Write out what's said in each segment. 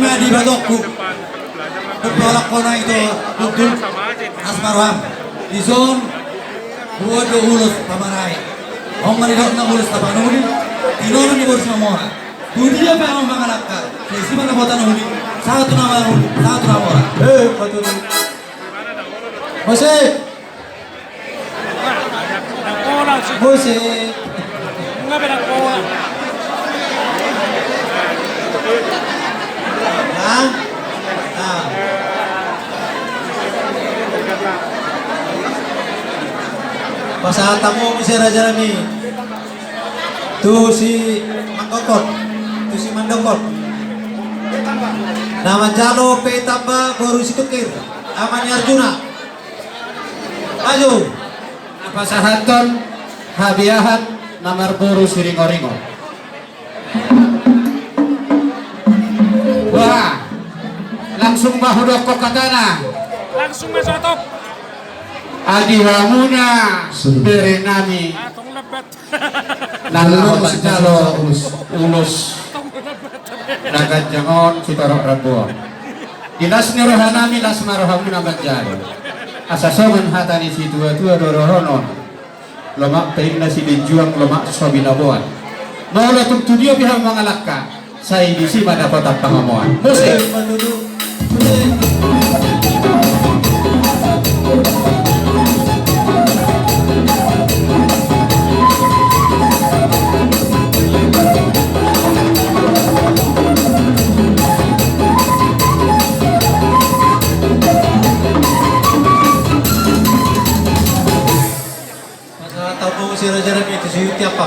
Bunga di Batokku. Bertolak kona itu untuk Asmarwam. Di zon dua ulus pamarai. Orang melihat na ulus apa nuri. Tinono ni urus semua. Dunia memang mengalahkan. Sesi mana botan uli. Satu nama uli, satu nama orang. Betul. Jose. Jose. Enggak beda pola. Pasahan tamu si Raja Rami. Tuh si Mangkokot. Tuh si Mandokot. Nama Jalo Petamba baru si Tukir. Amani Arjuna. Maju. Pasahanton Habiahan nomor buru Siringo-ringo. Wah, langsung bahu doko katana. Langsung masuk top. Adi Wamuna Berenami. Tong lebet. Lalu Jalo ulus Nagan Jangon Sitorok Rabuan. Ilas Nirohanami Las Marohamuna Banjaro. Asasongan hatani si tua-tua dorohonon. Lemak peimna si dijuang lemak sobinabuan. Maulah tuk dia pihak mengalahkan. Saya di sini pada kota Pangamuan. Musik. Si Raja Rami itu si Yuti apa?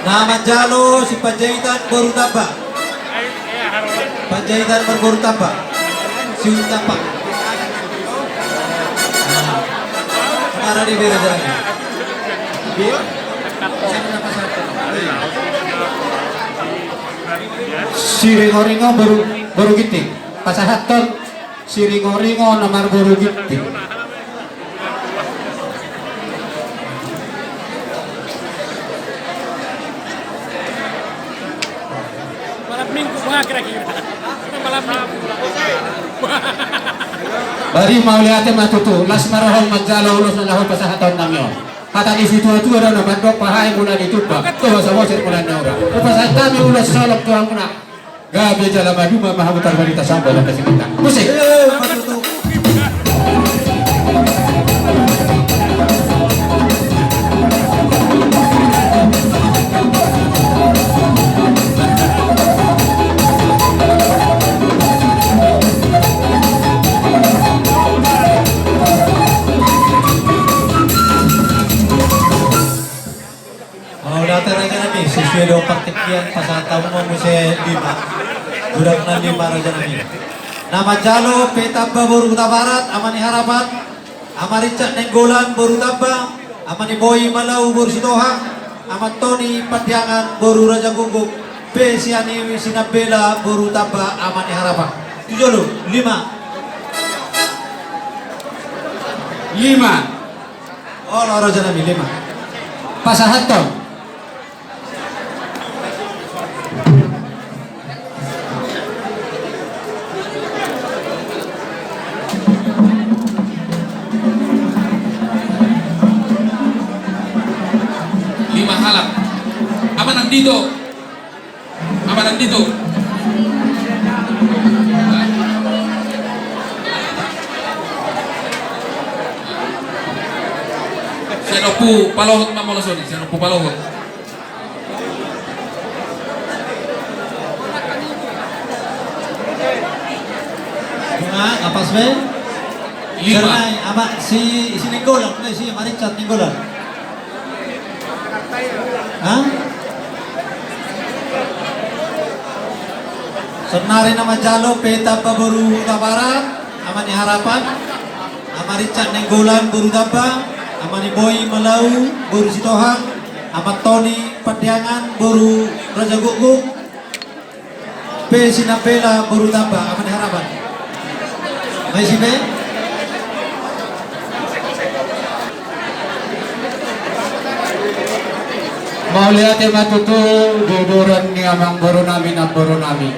Nama Jalo si Panjaitan baru tambah. Panjaitan baru tambah. Si Yuti apa? Kemana di Raja Rami? Siringo-ringo baru giting. Pasahaton Siringo-ringo nomor baru giting. Malam minggu kira-kira. Malam minggu. Bari mau lihatnya matutu. Las marahong magjalo ulus na lahol pasahaton namyo. Kata di situ itu ada nama dok pahai mula ditutup. Tuh sama sir mula naura. Pasahat kami ulus solok tuang muna. Gabi jalan madu mah mutar wanita sampai dan kasih kita. Musik. Mau datang Raja Rami, sesuai dengan pertikian pasangan tamu mau bisa 5. Budak nanti Raja Rami. Nama Jalo Petamba baru Barat, Amani Harapan, Amaricat Nenggolan baru Tamba, Amani Boy Malau baru Sitohang, Amat Tony Patiangan baru Raja Guguk, B Siani Sinabela baru Tamba, Amani Harapan. 7 lu, 5. 5. Oh, Raja Rami 5. Pasahaton. Halak. Apa nandito? Apa nandito? Sino po palohot mamolasoni? Sino po palohot? Bunga, kapas be? 5. Ama si Nenggolan, si Amaricat Nenggolan. Hah? Senari nama Jalo Petamba baru Barat, Amani Harapan, Amaricat Nenggolan baru Tamba, Amani Boy Malau baru Sitohang, Amat Tony Pandiangan baru Raja Guguk, P Sinapela baru Tamba, Amani Harapan. Masih be? Mau lihat yang matutul duduran ni amang boro namin ang boro namin.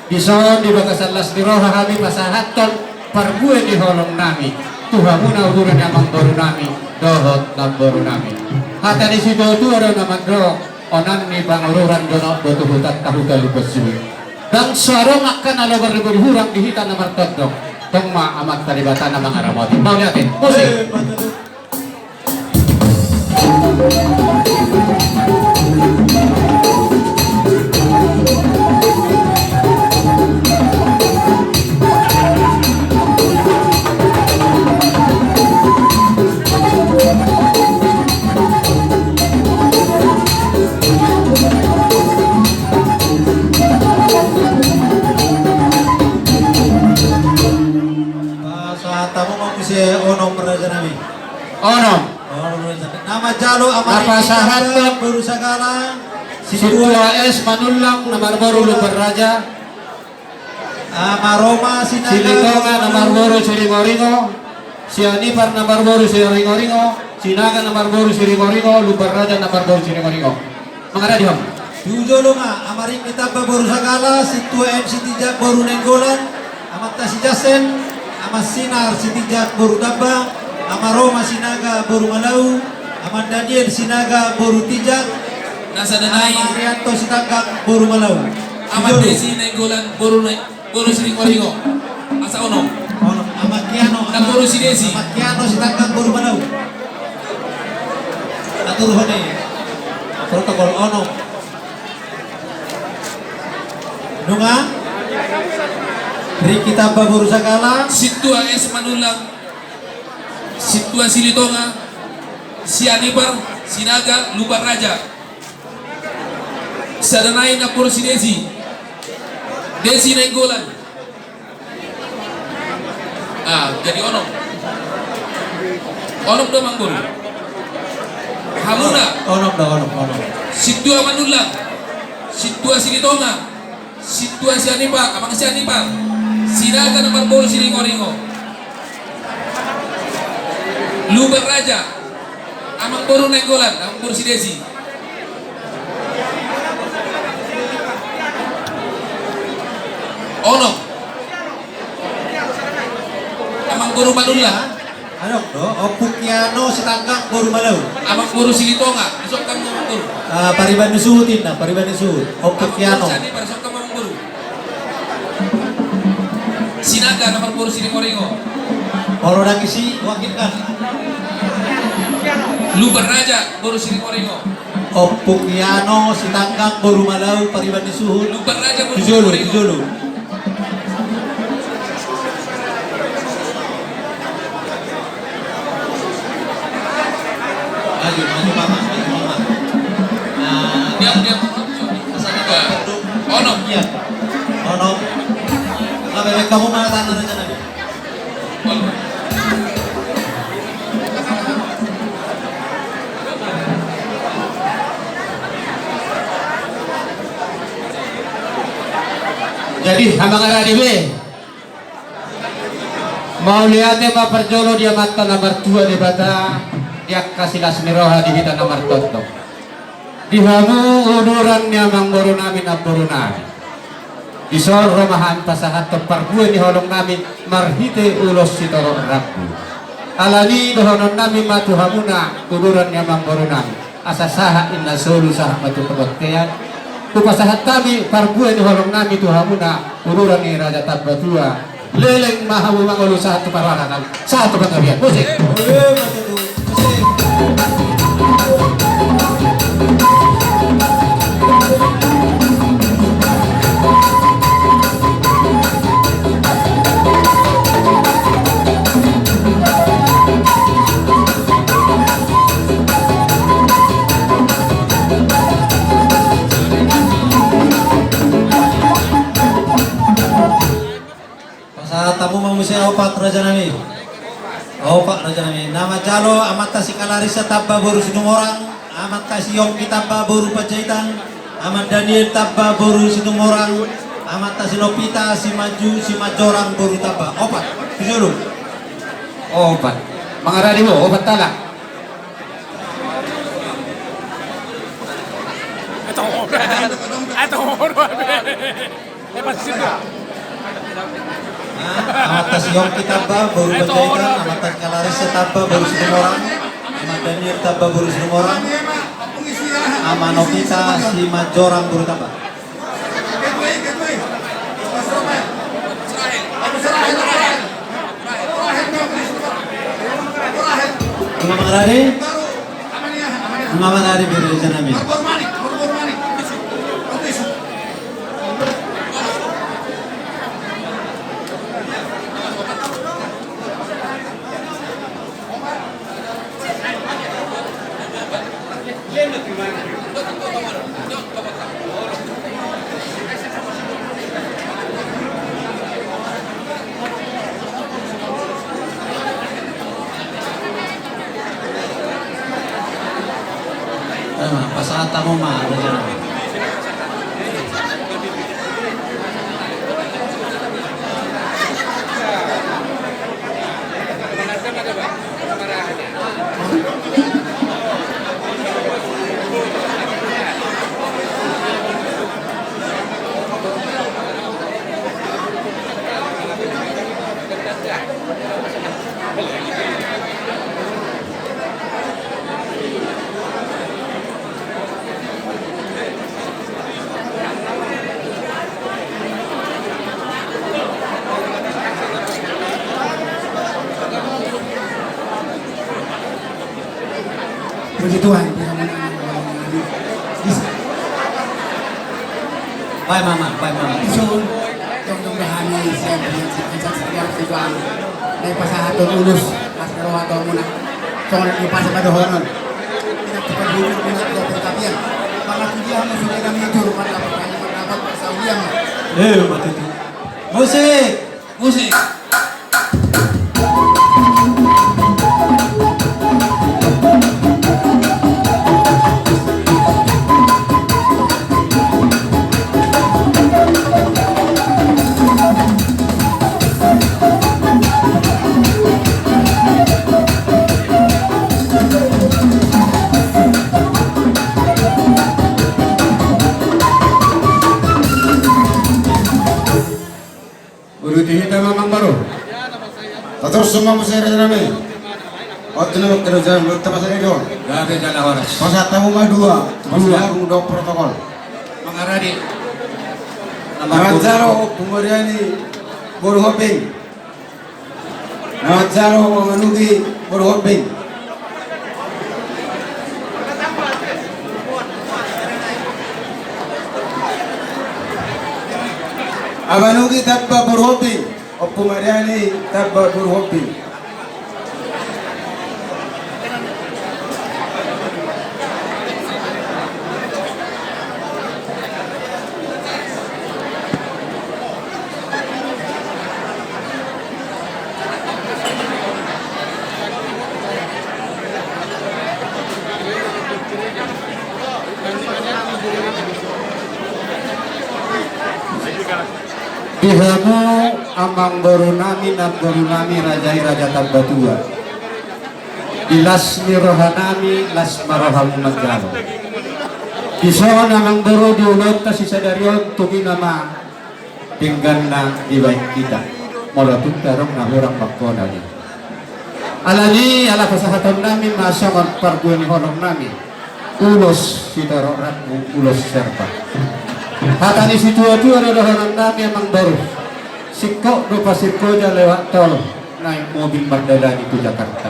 Ison di bagasan las di roha kami pasahaton parbuan di holong namin. Tuhan muna uduran amang boro namin dohot ng boro namin. Hata di situ tu ada naman do onan ni panguluran dono boto hutat tahugal lupasu. Dan sarong akan ala berhurang di hitan nomor todong. Tong ma amat talibatan ng mga ramot. Mau lihatin musik. Sa tamu mo si Onom Raja Nami. Onom. Nama Jalo Napasahaton Buru Sagala Situa S Manulang nomor baru Lubar Raja. Maroma Sinaga Silitonga nomor baru Siringoringo. Sianipar nomor baru Siringoringo. Sinaga nomor baru Siringoringo. Lubar Raja nomor baru Siringoringo. Mengada di hom. Yujolo nga Amaring Kitaba Buru Sagala Situa MC Tijak Buru Nenggolan Amata si Jasen Amas Sinar si Tijak Buru Taba Amaroma Sinaga Buru Malau Aman Daniel Sinaga Buru Tijak Nasa danay, Amarianto Sitagak Buru Malau Amat Desi Nenggolan, Buru Siring Waringo. Asa ono? Amakiano Ang Buru si Desi. Amakiano Sitagak Buru Malau Aturuhan protokol ono Nunga Ri Kitaba Buru Sagala Situa S Manulang, Situa Silitonga, Sianipar, Sinaga, Lubar Raja. Sadanay na puro si Desi. Desi Nenggolan. Jadi Onom. Onom do manggul. Hamuna, Onom. Situa Manulang, Situa Silitonga, Situa Sianipar, Amang Sianipar, Sinaga nomor puro si Ringo-Ringo. Lubar Raja, Amang puro Nenggolan, Amang puro si Desi. Onom, Amang puro Manulang, Ano do? Opukiano Sitagak Buru Malau Amang puro Silitonga, isok kang Amang puro. Pariban Nusuhutin na Pariban Nusuhut Opukiano Sianipar, isok kang Amang puro. Sinaga nomor puro si Ringo-Ringo. Oro na kisi wakil kan Lubar Raja, puro si Ringo-Ringo. Opukiano Sitagak Buru Malau Pariban Nusuhut Lubar Raja, puro si Tijolo Ringo-Ringo. Maju mama Diam. Onom. Iya Onom bebek kamu mana tanah aja nabi Jadi habang aradibe mau lihatnya Pak Perjolo dia mata nomor 2 di bata dia kasih lasmiroha di kita nomor toto di hamu udurannya mangboro namin aboro namin isor romahan pasahat perbuan di holong namin marhite ulos sitoro rabu alani dohonon namin matu hamuna udurannya mangboro namin asasaha inna solu saha matu kebaktian kupasahat kami parbuan di holong namin tuhamuna uduran ni Raja Tabbatua leleng mahawu mangulu satu parahanan satu pengabian musik. Tamu mamusia opat Raja Nami. Opat Raja Nami. Nama Jalo amat tasik Kalarisa Tabba Boru Sidumorang, amat tasiyong Kitabba Boru Pajaitan, amat Daniel Tabba Boru Sidumorang, amat tasinopita si Maju si Majorang Boru Tabba. Opat. Tujuh. Opat. Mangarani mo opat talak. Ato, lepas situ. Amatas Yongki Tabba baru Bajaikan, Amatas Kalarisya Tabba baru Sidemorang, Amat Daniel Tabba baru Sidemorang, Amanokita si Majorang baru Tabba. Mama Nari biru janami. Pasata mo ma, ada janami. Puji Tuhan. Bye mama. Isun, yung bahani siya, sa siyang tujuan. May pasahaton ulos, mas naruhaton mo na. So, nagpasa pa doon. Pinagpapagulong mo na ito, pagkabiyan. Mga kudihan mo, sunay kami ito, dapat sa uliyang. Matutu. Musik. Musik. Urutihita mamang baru. Terus semua musir rame. Waktu nak kerja belum terpasang itu. Gabe jala horas. Masa tamu mah dua. Masih dua protokol. Mangaradi. Nawazaro pumariani boru hoping. Nawazaro manugi boru hoping. Abanugi tabba boru hoping. Pumariani tabba boru hoping. Dihamu amang borunami nam borunami rajai raja Tabbatua. Dilas mirohanami las maroham majalo. Kisawan amang boro diulot ta sisa darion tugi nama pinggan na dibaik kita. Molatun tarong na hurang bakona ni. Alani ala kesehatan nami masa parguan honong nami. Ulos sitarorat ulos serpa. Hatani situa-tua rodohanan nami amang baru. Sikok do pasirko lewat tol naik mobil Magdalani itu Jakarta.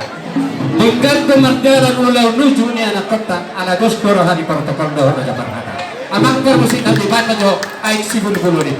Tinggal kemarjalan ulau nuju ni anak kota ala goskoro hari protokol do Jakarta. Amang permusin nanti ban jo aik sibun bulu ni.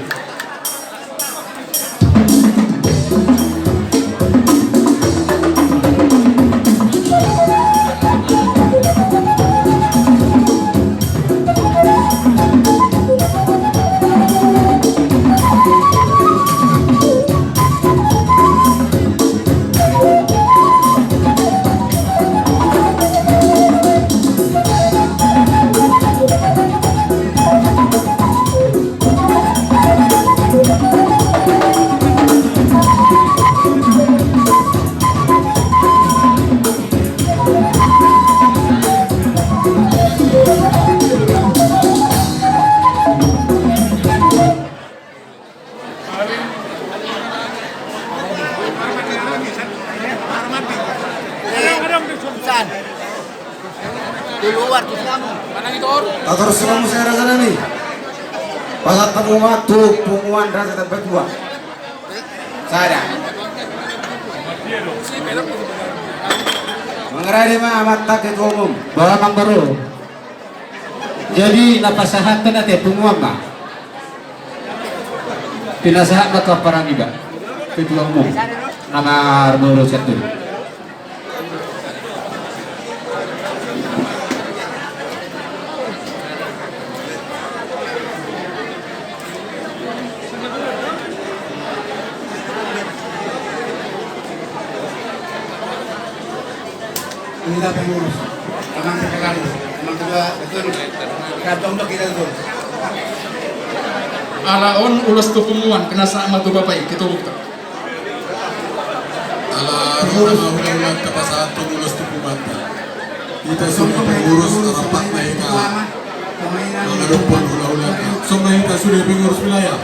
Tator semua musuh Raja Nami. Pasat pengumuman tuh pengumuman Raja dan Berdua. Saya. Mengerai mah mata ketua umum. Bawa Mang Baru. Jadi napasahat na natin pumuang ba? Pinasahat na ka parang iba. Ketua umum. Nama Arnolo Setu. Kita pengurus, emang sekretaris, emang kedua betul. Kantong dok kita betul. Alaon ulas tupumuan kena sama tu bapak kita bukta. Ala ulang kata satu lulus tukumanta. Kita sudah pengurus rapat naika. Mengadopon ulang-ulang. Semua kita sudah pengurus wilayah.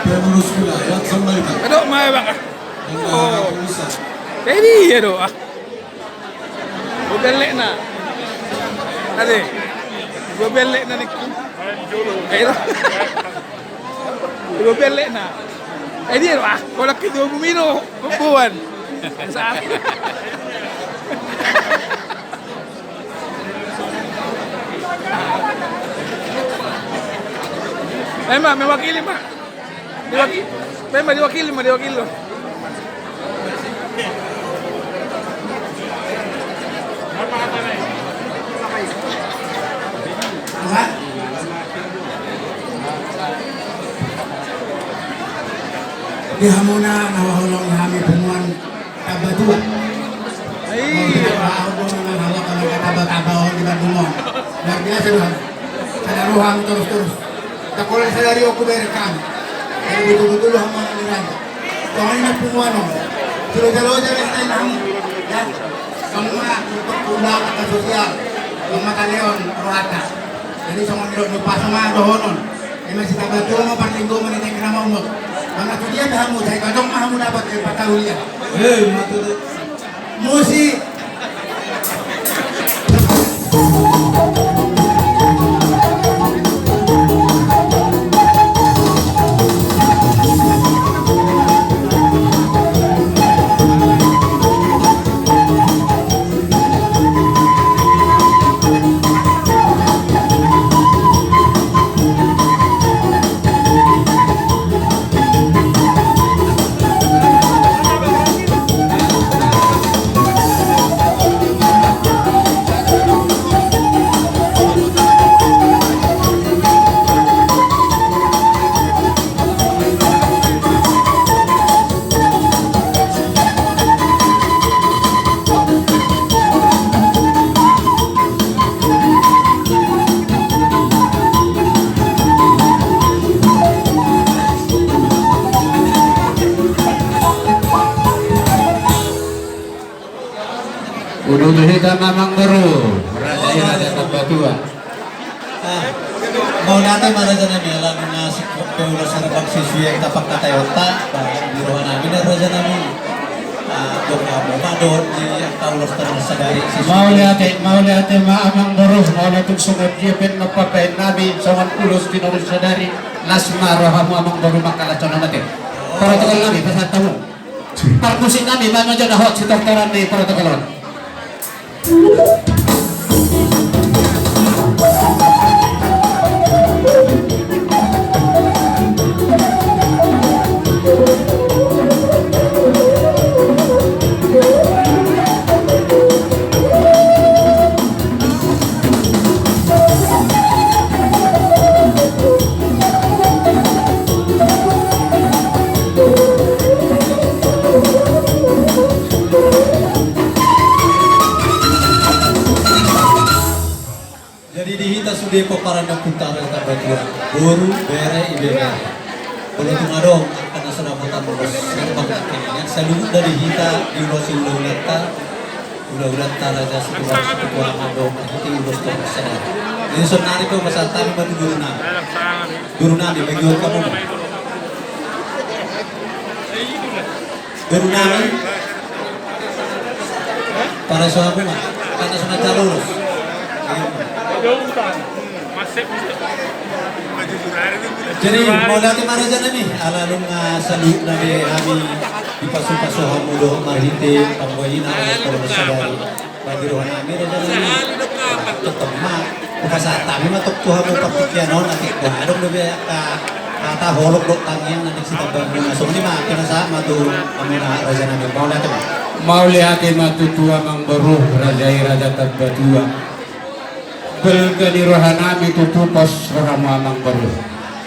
Pengurus wilayah semua kita. Aduh, mai bang. Enggak bisa. Jadi ya doa. Gue belek na. Ade. Gue belek na ni. Ayo. Gue belek na. Dia doa. Kalau kita bumino, kumpulan. Saat. Memang mewakili mak. Diwakili. Memang diwakili mak diwakili lo. Apa? Di hamuna nawahulong kami pumuan Tabadua. Iya. Ako naman hawak kami kataba-tabaon di Bandungon. Luar biasa doon. Kanaruhan terus-terus. Takulan sa dari ako berekam. Kaya betul-betul hamon ang niranda. Kung ano na pumuan o. Silo-silo dyan sa inang. Yan. Semua untuk undang atau sosial. Yung mataleon, rata. Jadi sama nilog lupa sama dohonon. Yung masih Tabadua mo parlinggo mo nitay kinamaw mo. Mga tudiyan na mo. Dahil kadong mahamu dapat kayo patahulian. Matulog. Musik. Ududuhita Mamang Baru. Raja Tabadua. Mau natin Raja Nami alam na si Peulo Sarabang siswi yang tapak katayota di ruang namin na Raja Nami. Dok mo madon di ang kaulos terus sadari Mau lihat Mamang Baru. Mau lihat sunod jepit napapain nabi. Sawan ulos tinurus sadari. Lasma rohamu Mamang Baru makalaconan natin. Protokol nabi pasat tamu. Parkusin nabi mana aja dah hot si tortoran di protokolon. Jadi dihita sudah po para ng puntara ng Tabadua. Guru, bere, ibere. Kalau tumadong, karena selamutan lulus yang bangkitan. Sa lulus dari hita, iulos ulau-ulat Raja setua mandong, hindi iulos ko sa sana. Jadi sonari ko, masantami ba ito guru na? Guru na, bigyan ka mo. Guru na, para sa ako ma, karena sunod sa lulus. Ayun. Jadi mau latih maraja nami, alalung salu nami kami di pasu-pasuhan mudo marhite panggoyina kalau sadari bagi rohan nami raja nami tetap mak bukan kami matok tuhan mo pakikyanon nanti adong lebih kata holok dok tangian nanti si tabang masuk ni mak kena sa matu kami na raja nami mau latih mak. Mau lihat matutua mang beruh raja tabbatua belgani rohanami tutupos rohamu amang beruh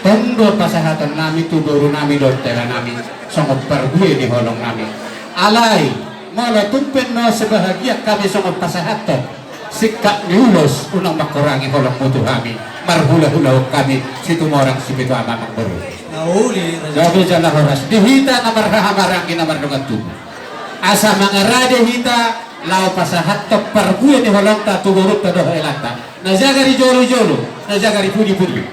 tondo pasahatan nami tuduru nami dotela nami songot pergue di holong nami alai mala tumpen no sebahagia kami songot pasahatan sikap niulos unang makurangi holong mutu kami marhula-hula kami situ morang sipitu amang beruh Nauli raja. gabi jala horas dihita namar rahamarang namar dengan tubuh asa mangarade hita lau pasahat pergue di holong ta tudurut ta doh elata najagari jolo-jolo najagari pudi-pudi